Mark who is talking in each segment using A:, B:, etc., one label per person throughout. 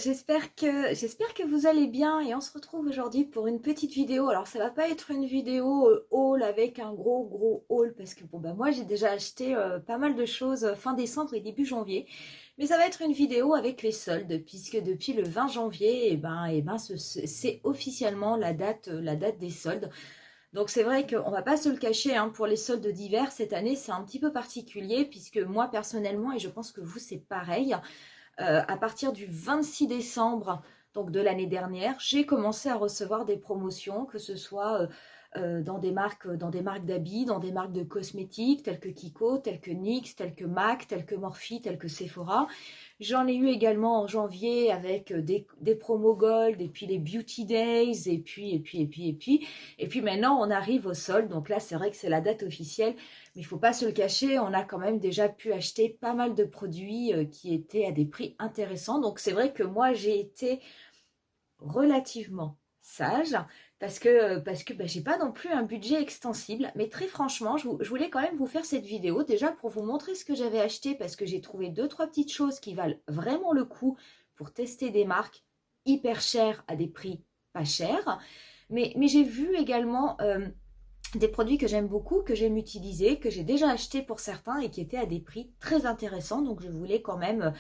A: j'espère que vous allez bien et on se retrouve aujourd'hui pour une petite vidéo. Alors ça va pas être une vidéo haul avec un gros haul parce que bon bah moi j'ai déjà acheté pas mal de choses fin décembre et début janvier. Mais ça va être une vidéo avec les soldes puisque depuis le 20 janvier c'est officiellement la date des soldes. Donc c'est vrai qu'on va pas se le cacher, hein, pour les soldes d'hiver cette année c'est un petit peu particulier puisque moi personnellement et je pense que vous c'est pareil. À partir du 26 décembre donc de l'année dernière, j'ai commencé à recevoir des promotions, que ce soit dans des marques d'habits, dans des marques de cosmétiques, telles que Kiko, telles que NYX, telles que MAC, telles que Morphe, telles que Sephora. J'en ai eu également en janvier avec des promos gold, et puis les beauty days, et puis maintenant on arrive au solde. Donc là, c'est vrai que c'est la date officielle. Mais il ne faut pas se le cacher, on a quand même déjà pu acheter pas mal de produits qui étaient à des prix intéressants. Donc c'est vrai que moi, j'ai été relativement sage parce que bah, j'ai pas non plus un budget extensible. Mais très franchement, je voulais quand même vous faire cette vidéo déjà pour vous montrer ce que j'avais acheté parce que j'ai trouvé deux, trois petites choses qui valent vraiment le coup pour tester des marques hyper chères à des prix pas chers. Mais j'ai vu également des produits que j'aime beaucoup, que j'aime utiliser, que j'ai déjà acheté pour certains et qui étaient à des prix très intéressants. Donc je voulais quand même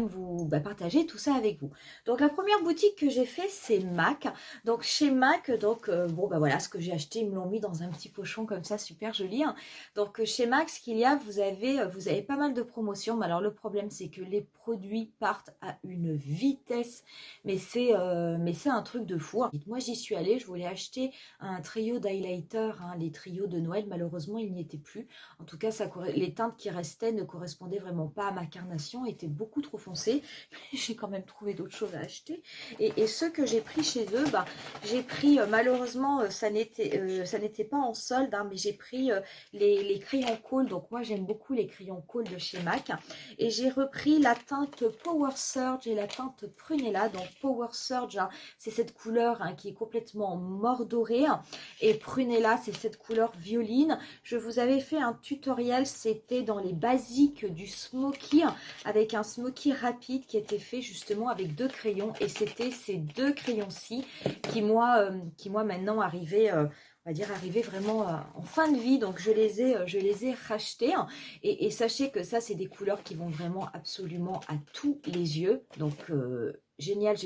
A: vous partager tout ça avec vous. Donc la première boutique que j'ai fait, c'est MAC. Donc chez MAC, voilà ce que j'ai acheté, ils me l'ont mis dans un petit pochon comme ça, super joli, hein. Donc chez MAC, ce qu'il y a, vous avez pas mal de promotions. Mais alors le problème, c'est que les produits partent à une vitesse, mais c'est un truc de fou, hein. Moi j'y suis allée, je voulais acheter un trio d'highlighter, hein, les trios de Noël, malheureusement il n'y était plus. En tout cas, les teintes qui restaient ne correspondaient vraiment pas à ma carnation, étaient beaucoup trop foncées. J'ai quand même trouvé d'autres choses à acheter. Et ceux que j'ai pris chez eux, j'ai pris, malheureusement, ça n'était pas en solde, hein, mais j'ai pris les crayons Kohl. Donc moi j'aime beaucoup les crayons Kohl de chez MAC. Et j'ai repris la teinte Power Surge et la teinte Prunella. Donc Power Surge, hein, c'est cette couleur, hein, qui est complètement mordorée, et Prunella, c'est cette couleur violine. Je vous avais fait un tutoriel, c'était dans les basiques du smoky, avec un smoky rapide qui était fait justement avec deux crayons, et c'était ces deux crayons-ci qui moi maintenant arrivaient, on va dire arriver vraiment en fin de vie. Donc je les ai rachetés, hein. Et sachez que ça, c'est des couleurs qui vont vraiment absolument à tous les yeux. Donc génial.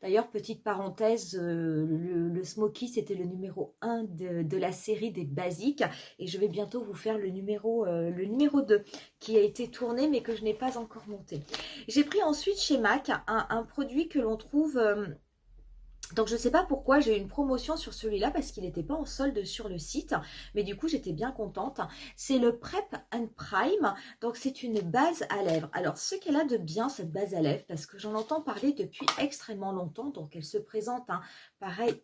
A: D'ailleurs, petite parenthèse, le Smoky, c'était le numéro 1 de la série des basiques. Et je vais bientôt vous faire le numéro 2 qui a été tourné mais que je n'ai pas encore monté. J'ai pris ensuite chez MAC un produit que l'on trouve... donc je ne sais pas pourquoi j'ai eu une promotion sur celui-là parce qu'il n'était pas en solde sur le site, mais du coup j'étais bien contente. C'est le Prep and Prime, donc c'est une base à lèvres. Alors ce qu'elle a de bien cette base à lèvres, parce que j'en entends parler depuis extrêmement longtemps, donc elle se présente, hein, pareil,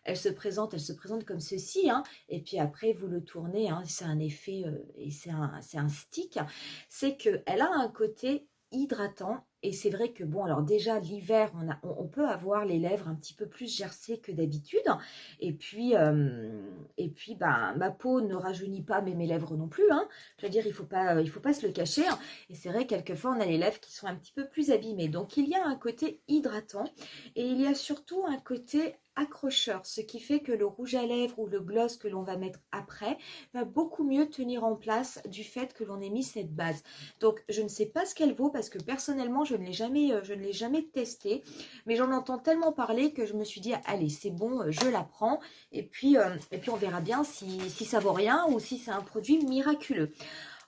A: elle se présente comme ceci, hein, et puis après vous le tournez, hein, c'est un effet et c'est un stick. C'est qu'elle a un côté hydratant. Et c'est vrai que bon, alors déjà l'hiver, on peut avoir les lèvres un petit peu plus gercées que d'habitude. Et puis ma peau ne rajeunit pas, mais mes lèvres non plus, hein. Je veux dire, il faut pas se le cacher, hein. Et c'est vrai, quelquefois, on a les lèvres qui sont un petit peu plus abîmées. Donc il y a un côté hydratant et il y a surtout un côté accrocheur, ce qui fait que le rouge à lèvres ou le gloss que l'on va mettre après va beaucoup mieux tenir en place du fait que l'on ait mis cette base. Donc je ne sais pas ce qu'elle vaut parce que personnellement je ne l'ai jamais testé, mais j'en entends tellement parler que je me suis dit allez c'est bon, je la prends, et puis on verra bien si ça vaut rien ou si c'est un produit miraculeux.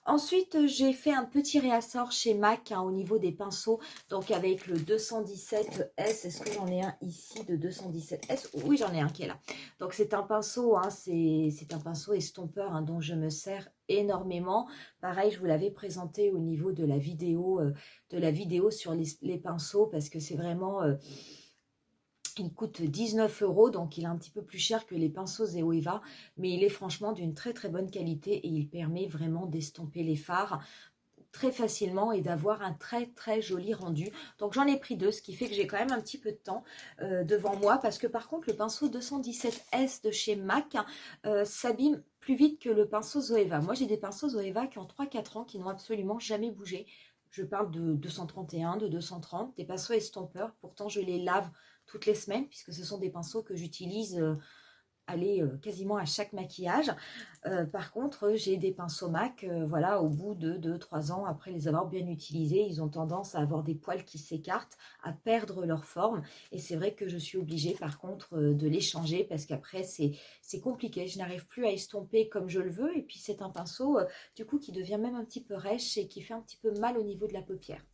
A: Ensuite, j'ai fait un petit réassort chez MAC, hein, au niveau des pinceaux, donc avec le 217S. Est-ce que j'en ai un ici de 217S? Oui, j'en ai un qui est là. Donc c'est un pinceau, hein, c'est un pinceau estompeur, hein, dont je me sers énormément. Pareil, je vous l'avais présenté au niveau de la vidéo sur les pinceaux, parce que c'est vraiment... il coûte 19 €, donc il est un petit peu plus cher que les pinceaux Zoeva, mais il est franchement d'une très bonne qualité et il permet vraiment d'estomper les fards très facilement et d'avoir un très joli rendu. Donc j'en ai pris deux, ce qui fait que j'ai quand même un petit peu de temps devant moi, parce que par contre le pinceau 217S de chez MAC s'abîme plus vite que le pinceau Zoeva. Moi j'ai des pinceaux Zoeva qui ont 3-4 ans, qui n'ont absolument jamais bougé. Je parle de 231, de 230, des pinceaux estompeurs. Pourtant, je les lave toutes les semaines puisque ce sont des pinceaux que j'utilise aller quasiment à chaque maquillage. Par contre, j'ai des pinceaux MAC, voilà, au bout de 2-3 ans, après les avoir bien utilisés, ils ont tendance à avoir des poils qui s'écartent, à perdre leur forme. Et c'est vrai que je suis obligée, par contre, de les changer parce qu'après, c'est compliqué. Je n'arrive plus à estomper comme je le veux. Et puis, c'est un pinceau, du coup, qui devient même un petit peu rêche et qui fait un petit peu mal au niveau de la paupière.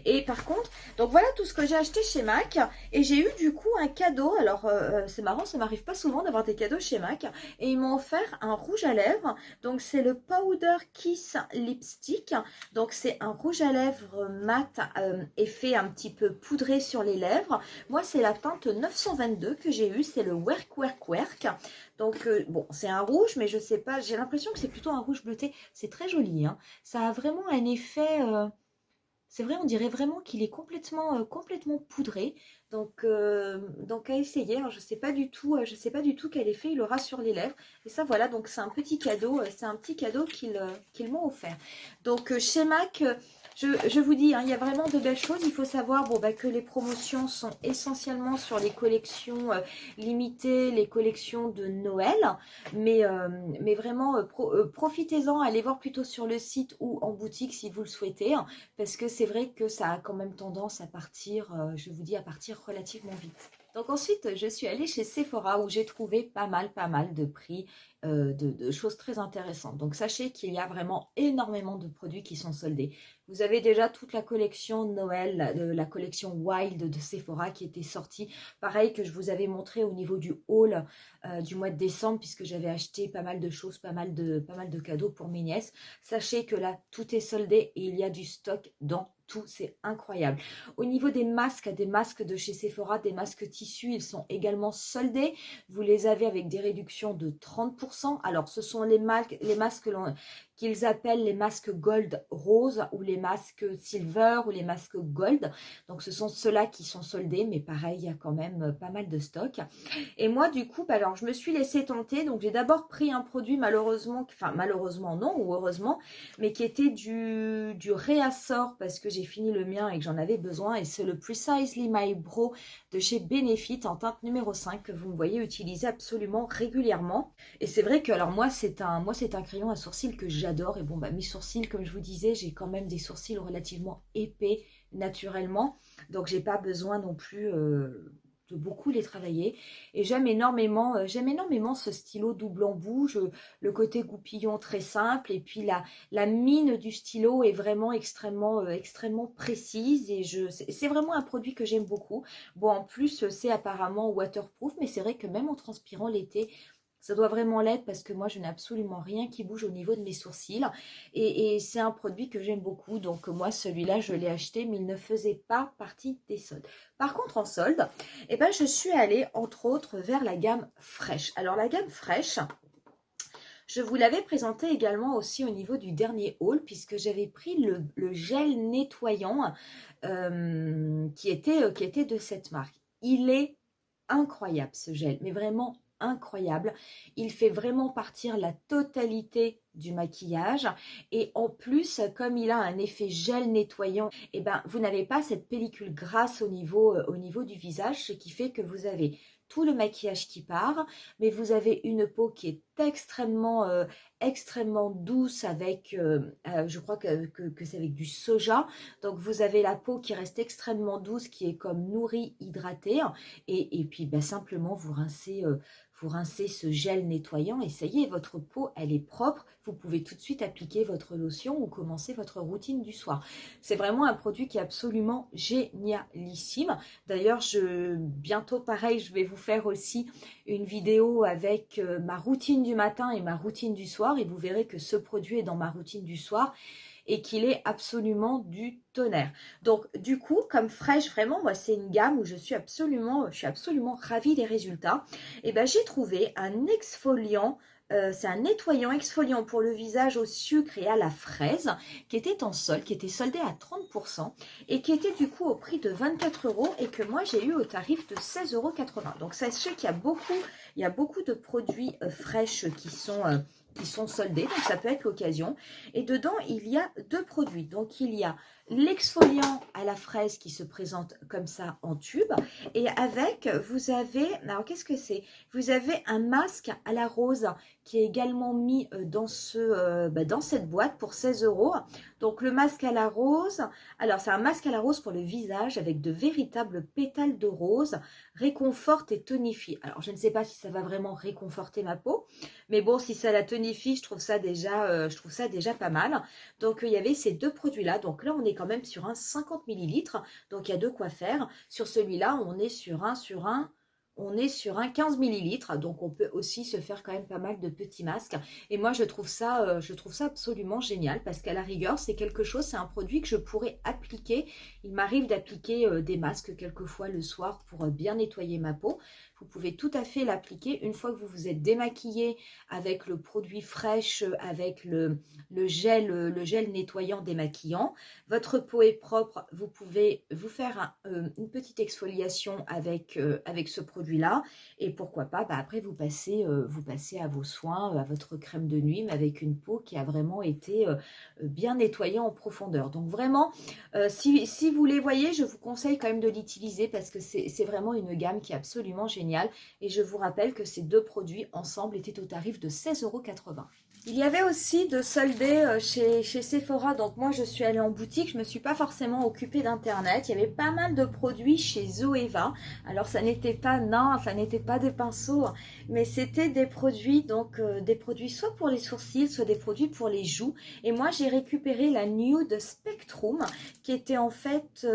A: Et par contre, donc voilà tout ce que j'ai acheté chez MAC. Et j'ai eu du coup un cadeau. Alors c'est marrant, ça m'arrive pas souvent d'avoir des cadeaux chez MAC. Et ils m'ont offert un rouge à lèvres. Donc c'est le Powder Kiss Lipstick. Donc c'est un rouge à lèvres mat effet un petit peu poudré sur les lèvres. Moi c'est la teinte 922 que j'ai eu. C'est le Werk Werk Werk. Donc bon, c'est un rouge, mais je sais pas. J'ai l'impression que c'est plutôt un rouge bleuté. C'est très joli, hein. Ça a vraiment un effet... c'est vrai, on dirait vraiment qu'il est complètement poudré. Donc à essayer. Alors, je sais pas du tout quel effet il aura sur les lèvres. Et ça, voilà, donc c'est un petit cadeau. C'est un petit cadeau qu'ils m'ont offert. Donc chez MAC, je vous dis, hein, il y a vraiment de belles choses. Il faut savoir bon, bah, que les promotions sont essentiellement sur les collections limitées, les collections de Noël. Mais vraiment, profitez-en. Allez voir plutôt sur le site ou en boutique si vous le souhaitez. Parce que c'est vrai que ça a quand même tendance à partir, je vous dis, à partir relativement vite. Donc ensuite, je suis allée chez Sephora où j'ai trouvé pas mal de prix, de choses très intéressantes. Donc sachez qu'il y a vraiment énormément de produits qui sont soldés. Vous avez déjà toute la collection Noël, la collection Wild de Sephora qui était sortie. Pareil que je vous avais montré au niveau du haul du mois de décembre puisque j'avais acheté pas mal de choses, pas mal de cadeaux pour mes nièces. Sachez que là, tout est soldé et il y a du stock dans tout, c'est incroyable. Au niveau des masques de chez Sephora, des masques tissus, ils sont également soldés. Vous les avez avec des réductions de 30%. Alors, ce sont les masques qu'ils appellent les masques gold rose ou les masques silver ou les masques gold. Donc, ce sont ceux-là qui sont soldés, mais pareil, il y a quand même pas mal de stock. Et moi, du coup, bah, alors, je me suis laissée tenter. Donc, j'ai d'abord pris un produit malheureusement, enfin malheureusement non, ou heureusement, mais qui était du réassort parce que j'ai fini le mien et que j'en avais besoin. Et c'est le Precisely My Brow de chez Benefit en teinte numéro 5 que vous me voyez utiliser absolument régulièrement. Et c'est vrai que, alors moi, c'est un crayon à sourcils que j'adore. Et bon, bah, mes sourcils, comme je vous disais, j'ai quand même des sourcils relativement épais naturellement. Donc, j'ai pas besoin non plus... de beaucoup les travailler et j'aime énormément ce stylo double embout, le côté goupillon très simple et puis la mine du stylo est vraiment extrêmement précise et c'est vraiment un produit que j'aime beaucoup. Bon, en plus c'est apparemment waterproof, mais c'est vrai que même en transpirant l'été, ça doit vraiment l'être parce que moi, je n'ai absolument rien qui bouge au niveau de mes sourcils. Et c'est un produit que j'aime beaucoup. Donc moi, celui-là, je l'ai acheté, mais il ne faisait pas partie des soldes. Par contre, en solde, eh ben, je suis allée, entre autres, vers la gamme fraîche. Alors, la gamme fraîche, je vous l'avais présenté également aussi au niveau du dernier haul, puisque j'avais pris le gel nettoyant qui était de cette marque. Il est incroyable ce gel, mais vraiment incroyable. Il fait vraiment partir la totalité du maquillage et en plus, comme il a un effet gel nettoyant, et ben, vous n'avez pas cette pellicule grasse au niveau du visage, ce qui fait que vous avez tout le maquillage qui part, mais vous avez une peau qui est extrêmement douce avec, je crois que c'est avec du soja, donc vous avez la peau qui reste extrêmement douce, qui est comme nourrie, hydratée, et puis bah, simplement vous rincez ce gel nettoyant et ça y est, votre peau, elle est propre. Vous pouvez tout de suite appliquer votre lotion ou commencer votre routine du soir. C'est vraiment un produit qui est absolument génialissime. D'ailleurs, bientôt, pareil, je vais vous faire aussi une vidéo avec ma routine du matin et ma routine du soir et vous verrez que ce produit est dans ma routine du soir et qu'il est absolument du tonnerre. Donc du coup, comme fraîche, vraiment, moi c'est une gamme où je suis absolument ravie des résultats. Et ben j'ai trouvé un exfoliant C'est un nettoyant exfoliant pour le visage au sucre et à la fraise qui était en solde, qui était soldé à 30% et qui était du coup au prix de 24 € et que moi j'ai eu au tarif de 16,80 €. Donc sachez qu'il y a beaucoup de produits fraîches qui sont soldés, donc ça peut être l'occasion. Et dedans, il y a deux produits. Donc il y a l'exfoliant à la fraise qui se présente comme ça en tube et avec, vous avez, alors qu'est-ce que c'est? Vous avez un masque à la rose qui est également mis dans cette boîte pour 16 €. Donc le masque à la rose, alors c'est un masque à la rose pour le visage avec de véritables pétales de rose, réconforte et tonifie. Alors je ne sais pas si ça va vraiment réconforter ma peau, mais bon, si ça la tonifie, je trouve ça déjà pas mal. Donc il y avait ces deux produits-là. Donc là, on est quand même sur un 50 millilitres. Donc il y a de quoi faire. Sur celui-là, on est sur un 15 millilitres. Donc on peut aussi se faire quand même pas mal de petits masques. Et moi, je trouve ça absolument génial parce qu'à la rigueur, c'est un produit que je pourrais appliquer. Il m'arrive d'appliquer des masques quelquefois le soir pour bien nettoyer ma peau. Vous pouvez tout à fait l'appliquer une fois que vous vous êtes démaquillé avec le produit fraîche, avec le gel nettoyant démaquillant. Votre peau est propre, vous pouvez vous faire une petite exfoliation avec ce produit-là. Et pourquoi pas, après vous passez à vos soins, à votre crème de nuit, mais avec une peau qui a vraiment été bien nettoyée en profondeur. Donc vraiment, si vous les voyez, je vous conseille quand même de l'utiliser parce que c'est vraiment une gamme qui est absolument géniale. Et je vous rappelle que ces deux produits ensemble étaient au tarif de 16,80 €. Il y avait aussi de soldés chez Sephora, donc moi je suis allée en boutique, je ne me suis pas forcément occupée d'internet. Il y avait pas mal de produits chez Zoeva. Alors ça n'était pas, non, ça n'était pas des pinceaux, mais c'était des produits, donc des produits soit pour les sourcils, soit des produits pour les joues. Et moi j'ai récupéré la Nude Spectrum, qui était en fait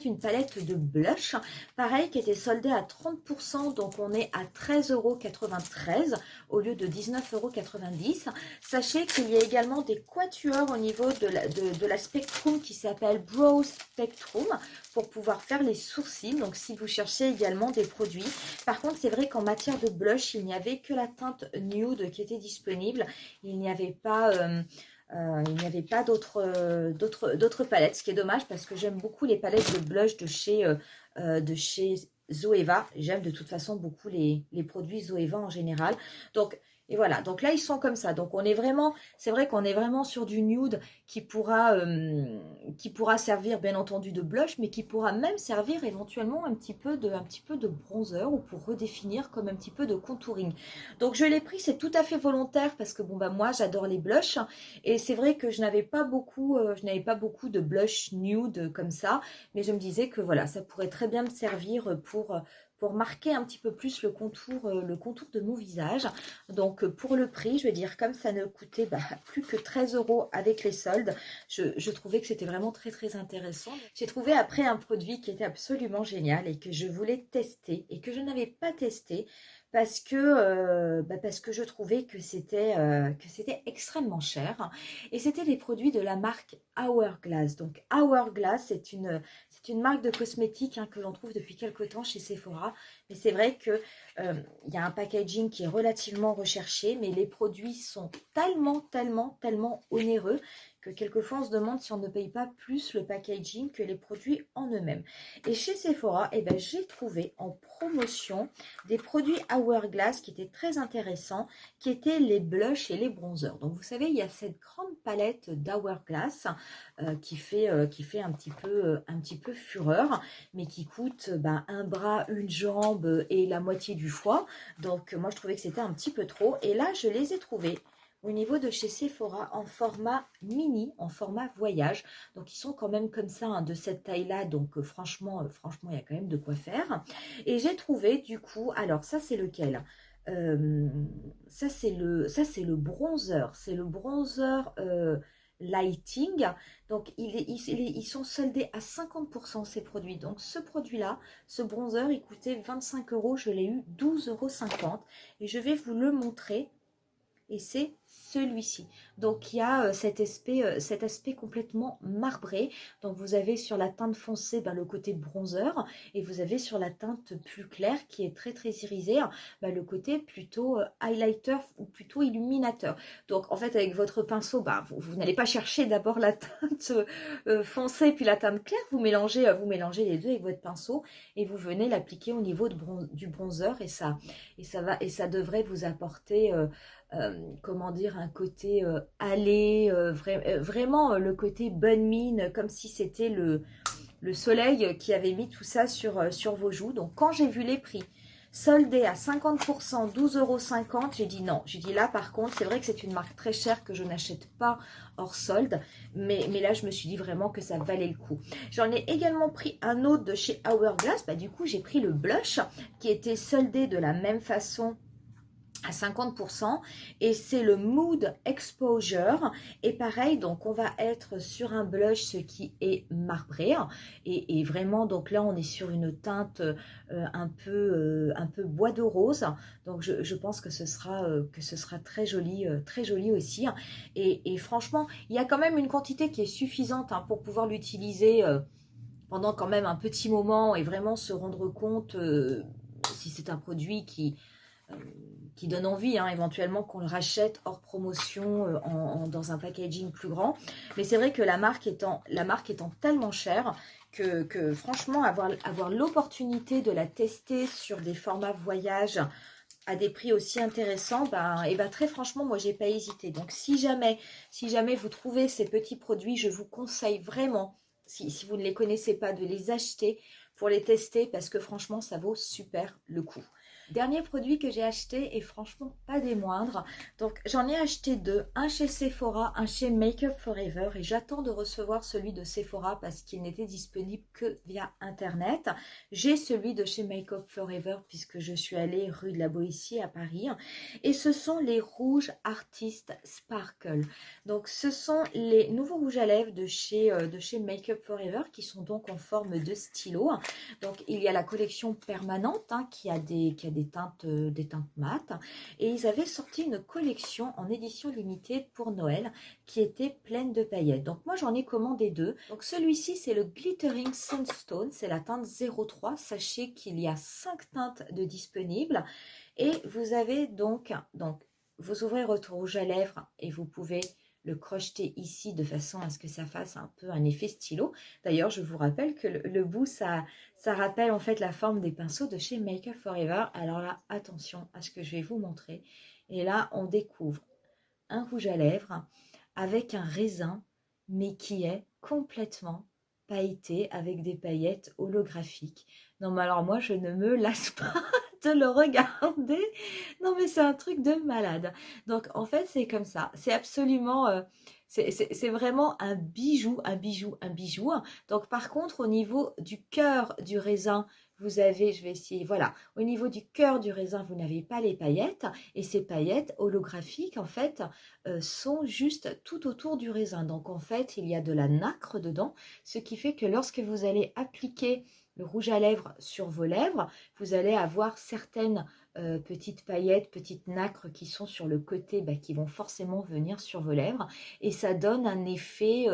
A: une palette de blush, pareil, qui était soldée à 30%, donc on est à 13,93 € au lieu de 19,90 €. Sachez qu'il y a également des quatuors au niveau de la Spectrum qui s'appelle Brow Spectrum pour pouvoir faire les sourcils. Donc si vous cherchez également des produits. Par contre, c'est vrai qu'en matière de blush, il n'y avait que la teinte nude qui était disponible. Il n'y avait pas... d'autres palettes, ce qui est dommage parce que j'aime beaucoup les palettes de blush de chez Zoeva. J'aime de toute façon beaucoup les produits Zoeva en général. Donc, et voilà, donc là ils sont comme ça. Donc on est vraiment, c'est vrai qu'on est vraiment sur du nude qui pourra servir bien entendu de blush, mais qui pourra même servir éventuellement un petit peu de bronzer ou pour redéfinir comme un petit peu de contouring. Donc je l'ai pris, c'est tout à fait volontaire parce que bon bah moi j'adore les blushs et c'est vrai que je n'avais pas beaucoup de blush nude comme ça, mais je me disais que voilà, ça pourrait très bien me servir pour marquer un petit peu plus le contour de mon visage. Donc pour le prix, je veux dire, comme ça ne coûtait plus que 13 € avec les soldes, je trouvais que c'était vraiment très très intéressant. J'ai trouvé après un produit qui était absolument génial et que je voulais tester et que je n'avais pas testé parce que je trouvais que c'était extrêmement cher. Et c'était des produits de la marque Hourglass. Donc Hourglass, c'est une marque de cosmétiques que l'on trouve depuis quelque temps chez Sephora. Mais c'est vrai que il y a un packaging qui est relativement recherché, mais les produits sont tellement onéreux que quelquefois on se demande si on ne paye pas plus le packaging que les produits en eux-mêmes. Et chez Sephora, j'ai trouvé en promotion des produits Hourglass qui étaient très intéressants, qui étaient les blushs et les bronzers. Donc vous savez, il y a cette grande palette d'Hourglass qui fait un petit peu fureur, mais qui coûte un bras, une jambe et la moitié du foie. Donc moi je trouvais que c'était un petit peu trop. Et là je les ai trouvés au niveau de chez Sephora en format mini, en format voyage. Donc ils sont quand même comme ça, de cette taille-là. Donc franchement, il y a quand même de quoi faire. Et j'ai trouvé du coup, alors ça c'est lequel? Ça c'est le bronzer. C'est le bronzer lighting. Donc ils sont soldés à 50% ces produits. Donc ce produit-là, ce bronzer, il coûtait 25 €. Je l'ai eu 12,50 € et je vais vous le montrer. Et c'est celui-ci. Donc il y a cet aspect complètement marbré. Donc vous avez sur la teinte foncée le côté bronzer et vous avez sur la teinte plus claire qui est très très irisée le côté plutôt highlighter ou plutôt illuminateur. Donc en fait avec votre pinceau, vous n'allez pas chercher d'abord la teinte foncée puis la teinte claire, vous mélangez les deux avec votre pinceau et vous venez l'appliquer au niveau du bronzer et ça devrait vous apporter comment dire, un côté allé, vraiment le côté bonne mine, comme si c'était le soleil qui avait mis tout ça sur vos joues. Donc quand j'ai vu les prix soldés à 50%, 12,50 €, j'ai dit non. J'ai dit là par contre, c'est vrai que c'est une marque très chère que je n'achète pas hors solde, mais là je me suis dit vraiment que ça valait le coup. J'en ai également pris un autre de chez Hourglass, du coup j'ai pris le blush qui était soldé de la même façon à 50% et c'est le Mood Exposure et pareil donc on va être sur un blush ce qui est marbré et vraiment donc là on est sur une teinte un peu bois de rose donc je pense que ce sera très joli aussi et franchement il y a quand même une quantité qui est suffisante pour pouvoir l'utiliser pendant quand même un petit moment et vraiment se rendre compte si c'est un produit euh, qui donne envie, éventuellement qu'on le rachète hors promotion dans un packaging plus grand. Mais c'est vrai que la marque étant tellement chère que franchement, avoir l'opportunité de la tester sur des formats voyage à des prix aussi intéressants, très franchement, moi, j'ai pas hésité. Donc, si jamais vous trouvez ces petits produits, je vous conseille vraiment, si vous ne les connaissez pas, de les acheter pour les tester parce que franchement, ça vaut super le coup. Dernier produit que j'ai acheté et franchement pas des moindres. Donc j'en ai acheté deux, un chez Sephora, un chez Makeup Forever et j'attends de recevoir celui de Sephora parce qu'il n'était disponible que via internet. J'ai celui de chez Makeup Forever puisque je suis allée rue de la Boétie à Paris et ce sont les rouges Artist Sparkle. Donc ce sont les nouveaux rouges à lèvres de chez Makeup Forever qui sont donc en forme de stylo. Donc il y a la collection permanente qui a des teintes mates et ils avaient sorti une collection en édition limitée pour Noël qui était pleine de paillettes. Donc moi j'en ai commandé deux. Donc celui-ci c'est le Glittering Sunstone, c'est la teinte 03. Sachez qu'il y a 5 teintes de disponibles et vous avez donc vous ouvrez votre rouge à lèvres et vous pouvez le crocheter ici de façon à ce que ça fasse un peu un effet stylo. D'ailleurs, je vous rappelle que le bout, ça rappelle en fait la forme des pinceaux de chez Makeup Forever. Alors là, attention à ce que je vais vous montrer. Et là, on découvre un rouge à lèvres avec un raisin, mais qui est complètement pailleté avec des paillettes holographiques. Non, mais alors moi, je ne me lasse pas de le regarder. Non, mais c'est un truc de malade. Donc, en fait, c'est comme ça. C'est absolument... c'est vraiment un bijou, un bijou, un bijou. Donc, par contre, au niveau du cœur du raisin, vous avez, je vais essayer, voilà, au niveau du cœur du raisin, vous n'avez pas les paillettes. Et ces paillettes holographiques, en fait, sont juste tout autour du raisin. Donc, en fait, il y a de la nacre dedans, ce qui fait que lorsque vous allez appliquer le rouge à lèvres sur vos lèvres, vous allez avoir certaines petites paillettes, petites nacres qui sont sur le côté, qui vont forcément venir sur vos lèvres. Et ça donne un effet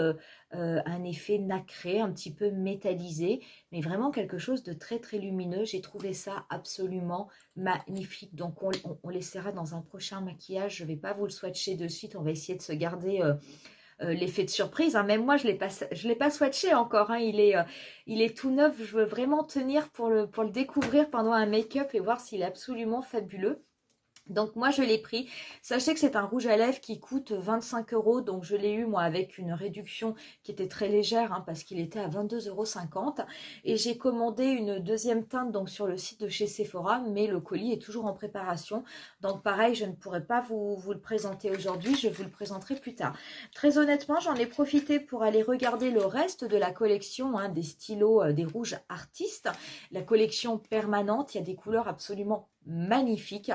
A: nacré, un petit peu métallisé, mais vraiment quelque chose de très très lumineux. J'ai trouvé ça absolument magnifique. Donc on l'essaiera dans un prochain maquillage. Je ne vais pas vous le swatcher de suite. On va essayer de se garder... l'effet de surprise. Même moi, je l'ai pas swatché encore. Il est tout neuf. Je veux vraiment tenir pour le découvrir pendant un make-up et voir s'il est absolument fabuleux. Donc moi je l'ai pris. Sachez que c'est un rouge à lèvres qui coûte 25 €. Donc je l'ai eu moi avec une réduction qui était très légère parce qu'il était à 22,50 €. Et j'ai commandé une deuxième teinte donc sur le site de chez Sephora. Mais le colis est toujours en préparation. Donc pareil, je ne pourrai pas vous le présenter aujourd'hui. Je vous le présenterai plus tard. Très honnêtement, j'en ai profité pour aller regarder le reste de la collection des stylos, des rouges artistes. La collection permanente, il y a des couleurs absolument magnifiques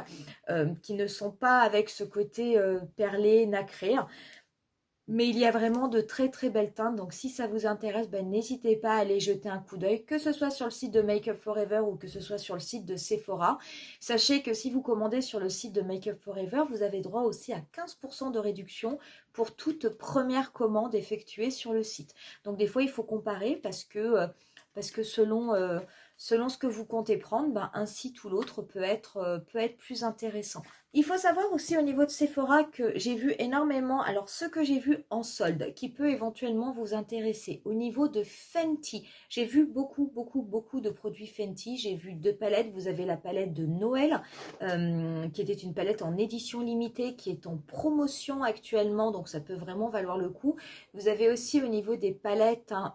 A: qui ne sont pas avec ce côté perlé, nacré. Mais il y a vraiment de très très belles teintes, donc si ça vous intéresse, ben, n'hésitez pas à aller jeter un coup d'œil, que ce soit sur le site de Make Up For Ever ou que ce soit sur le site de Sephora. Sachez que si vous commandez sur le site de Make Up For Ever, vous avez droit aussi à 15% de réduction pour toute première commande effectuée sur le site. Donc des fois, il faut comparer parce que selon ce que vous comptez prendre, ben, un site ou l'autre peut être plus intéressant. Il faut savoir aussi au niveau de Sephora que j'ai vu énormément, alors ce que j'ai vu en solde, qui peut éventuellement vous intéresser. Au niveau de Fenty, j'ai vu beaucoup de produits Fenty. J'ai vu 2 palettes. Vous avez la palette de Noël, qui était une palette en édition limitée, qui est en promotion actuellement, donc ça peut vraiment valoir le coup. Vous avez aussi au niveau des palettes, hein,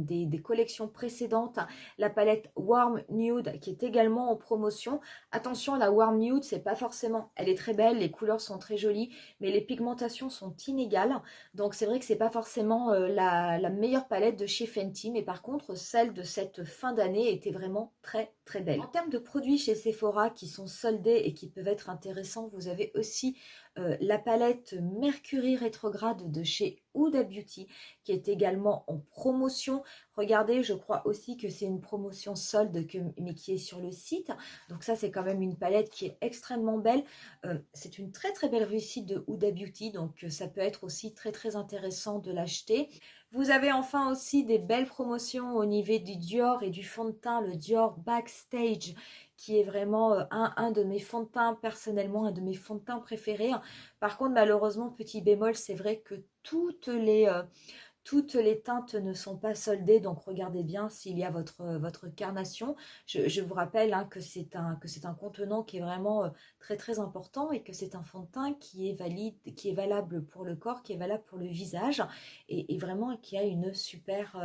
A: des collections précédentes, hein, la palette Warm Nude, qui est également en promotion. Attention, la Warm Nude, c'est pas forcément... Elle est très belle, les couleurs sont très jolies, mais les pigmentations sont inégales. Donc c'est vrai que c'est pas forcément la meilleure palette de chez Fenty, mais par contre, celle de cette fin d'année était vraiment très belle. En termes de produits chez Sephora qui sont soldés et qui peuvent être intéressants, vous avez aussi la palette Mercury rétrograde de chez Huda Beauty, qui est également en promotion. Regardez, je crois aussi que c'est une promotion solde, mais qui est sur le site. Donc ça, c'est quand même une palette qui est extrêmement belle. C'est une très belle réussite de Huda Beauty, donc ça peut être aussi très intéressant de l'acheter. Vous avez enfin aussi des belles promotions au niveau du Dior et du fond de teint, le Dior Backstage, qui est vraiment un de mes fonds de teint, personnellement, un de mes fonds de teint préférés. Par contre, malheureusement, petit bémol, c'est vrai que toutes les teintes ne sont pas soldées, donc regardez bien s'il y a votre carnation. Je vous rappelle, hein, que c'est un contenant qui est vraiment très important et que c'est un fond de teint qui est valide, qui est valable pour le corps, qui est valable pour le visage et vraiment qui a une super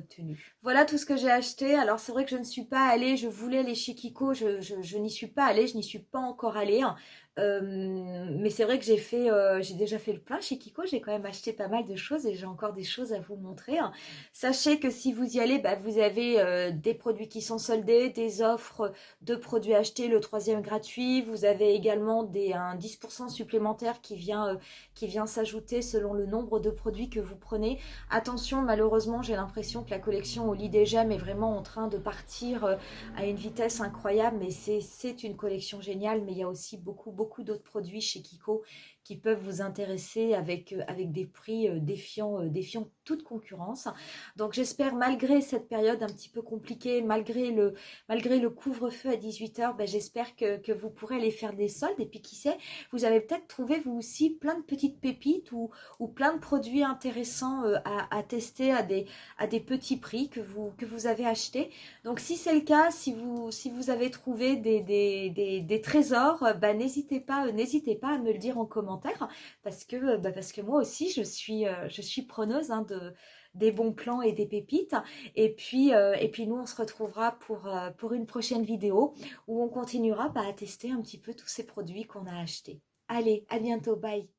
A: tenue. Voilà tout ce que j'ai acheté. Alors c'est vrai que je ne suis pas allée, je voulais aller chez Kiko, je n'y suis pas allée, je n'y suis pas encore allée, hein. Mais c'est vrai que j'ai déjà fait le plein chez Kiko, j'ai quand même acheté pas mal de choses et j'ai encore des choses à vous montrer, hein. Sachez que si vous y allez, bah, vous avez des produits qui sont soldés, des offres de produits achetés, le 3e gratuit. Vous avez également un 10% supplémentaire qui vient s'ajouter selon le nombre de produits que vous prenez. Attention, malheureusement, j'ai l'impression que la collection au lit des gemmes est vraiment en train de partir à une vitesse incroyable, mais c'est une collection géniale, mais il y a aussi beaucoup d'autres produits chez Kiko qui peuvent vous intéresser avec des prix défiant toute concurrence. Donc j'espère, malgré cette période un petit peu compliquée, malgré le couvre-feu à 18h, ben, j'espère que vous pourrez aller faire des soldes. Et puis qui sait, vous avez peut-être trouvé vous aussi plein de petites pépites ou plein de produits intéressants à tester à des petits prix que vous avez achetés. Donc si c'est le cas, si vous avez trouvé des trésors, bah, n'hésitez pas à me le dire en commentaire parce que moi aussi je suis preneuse, hein, des bons plans et des pépites. Et puis nous on se retrouvera pour une prochaine vidéo où on continuera, bah, à tester un petit peu tous ces produits qu'on a achetés. Allez, à bientôt, bye!